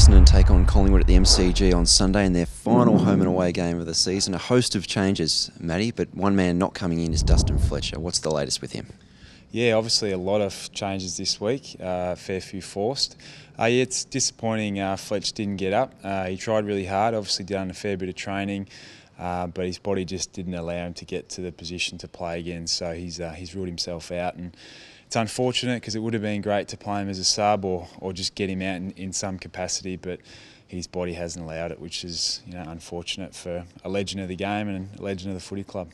Essendon take on Collingwood at the MCG on Sunday in their final home and away game of the season. A host of changes, Matty, but one man not coming in is Dustin Fletcher. What's the latest with him? Yeah, obviously a lot of changes this week, fair few forced. Yeah, it's disappointing Fletch didn't get up. He tried really hard, obviously done a fair bit of training, but his body just didn't allow him to get to the position to play again, so he's ruled himself out. And it's unfortunate because it would have been great to play him as a sub or just get him out in some capacity, but his body hasn't allowed it, which is unfortunate for a legend of the game and a legend of the footy club.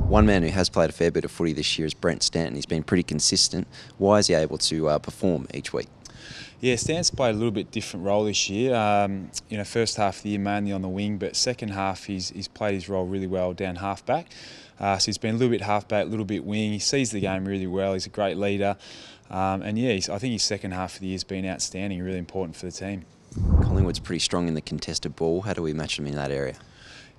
One man who has played a fair bit of footy this year is Brent Stanton. He's been pretty consistent. Why is he able to perform each week? Yeah, Stan's played a little bit different role this year. First half of the year mainly on the wing, but second half he's played his role really well down half back. So he's been a little bit half back, a little bit wing. He sees the game really well. He's a great leader, I think his second half of the year has been outstanding, really important for the team. Collingwood's pretty strong in the contested ball. How do we match them in that area?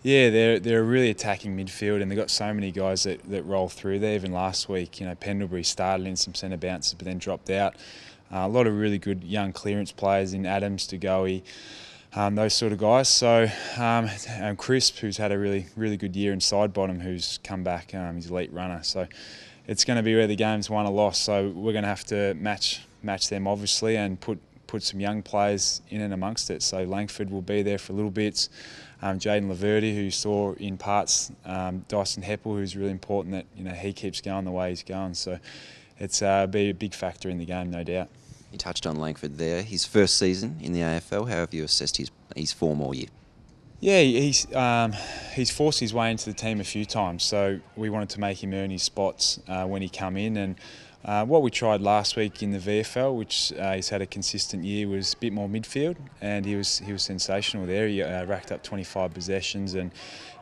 Yeah, they're a really attacking midfield, and they've got so many guys that roll through there. Even last week, Pendlebury started in some centre bounces but then dropped out. A lot of really good young clearance players in Adams, DeGoey, those sort of guys. So Crisp, who's had a really good year, and Sidebottom, who's come back, he's an elite runner. So it's going to be where the game's won or lost. So we're going to have to match them obviously, and put some young players in and amongst it. So Langford will be there for little bits. Jaden Laverty, who saw in parts Dyson Heppel, who's really important that he keeps going the way he's going. So it's be a big factor in the game, no doubt. You touched on Langford there. His first season in the AFL. How have you assessed his form all year? Yeah, he's forced his way into the team a few times. So we wanted to make him earn his spots when he come in. And what we tried last week in the VFL, which he's had a consistent year, was a bit more midfield, and he was sensational there. He racked up 25 possessions and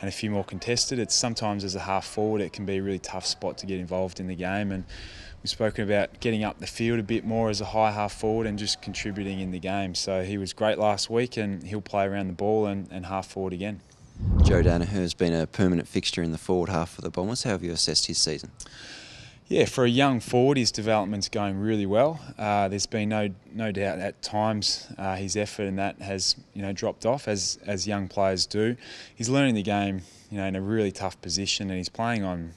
a few more contested. It's sometimes as a half forward it can be a really tough spot to get involved in the game, and we've spoken about getting up the field a bit more as a high half forward and just contributing in the game. So he was great last week, and he'll play around the ball and half forward again. Joe Daniher has been a permanent fixture in the forward half for the Bombers. How have you assessed his season? Yeah, for a young forward, his development's going really well. There's been no doubt at times his effort and that has dropped off as young players do. He's learning the game in a really tough position, and he's playing on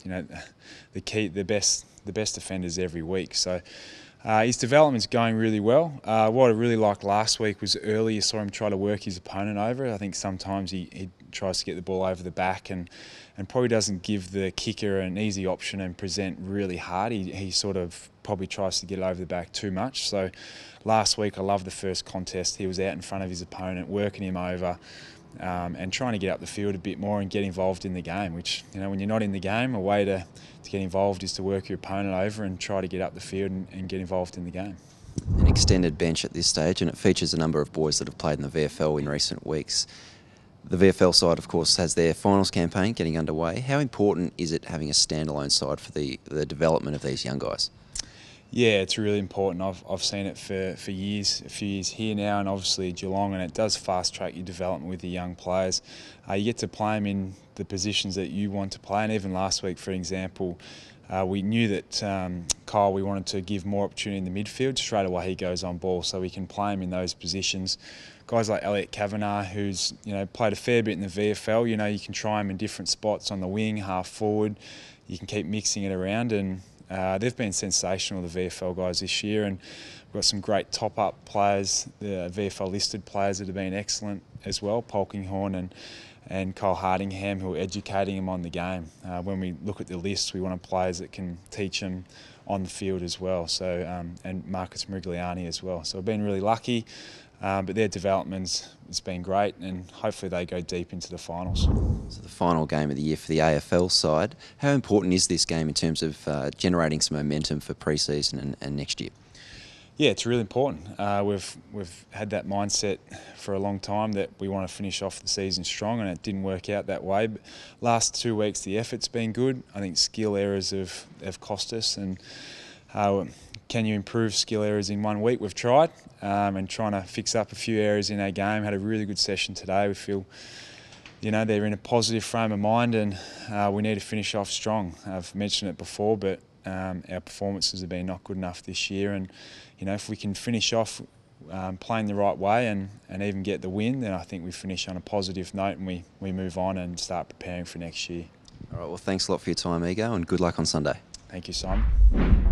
the best defenders every week. So his development's going really well. What I really liked last week was early you saw him try to work his opponent over. I think sometimes he tries to get the ball over the back and probably doesn't give the kicker an easy option and present really hard. He sort of probably tries to get it over the back too much. So last week I loved the first contest. He was out in front of his opponent, working him over, and trying to get up the field a bit more and get involved in the game, which when you're not in the game, a way to get involved is to work your opponent over and try to get up the field and get involved in the game. An extended bench at this stage, and it features a number of boys that have played in the VFL in recent weeks. The VFL side, of course, has their finals campaign getting underway. How important is it having a standalone side for the development of these young guys? Yeah, it's really important. I've seen it for years, a few years here now, and obviously Geelong, and it does fast track your development with the young players. You get to play them in the positions that you want to play, and even last week, for example, we knew that Kyle, we wanted to give more opportunity in the midfield. Straight away he goes on ball, so we can play him in those positions. Guys like Elliot Kavanagh, who's played a fair bit in the VFL, you can try him in different spots on the wing, half forward. You can keep mixing it around, and they've been sensational, the VFL guys, this year, and we've got some great top-up players, the VFL listed players that have been excellent as well, Polkinghorne and Kyle Hardingham, who are educating them on the game. When we look at the list, we want players that can teach them on the field as well. So and Marcus Merigliani as well. So we've been really lucky, but their development's been great, and hopefully they go deep into the finals. So the final game of the year for the AFL side. How important is this game in terms of generating some momentum for pre-season and next year? Yeah, it's really important. We've had that mindset for a long time that we want to finish off the season strong, and it didn't work out that way. But last 2 weeks, the effort's been good. I think skill errors have cost us, and can you improve skill errors in 1 week? We've tried, and trying to fix up a few areas in our game. Had a really good session today. We feel they're in a positive frame of mind, and we need to finish off strong. I've mentioned it before, but our performances have been not good enough this year, and if we can finish off playing the right way and even get the win, then I think we finish on a positive note and we move on and start preparing for next year. All right, well, thanks a lot for your time, Ego, and good luck on Sunday. Thank you, Simon.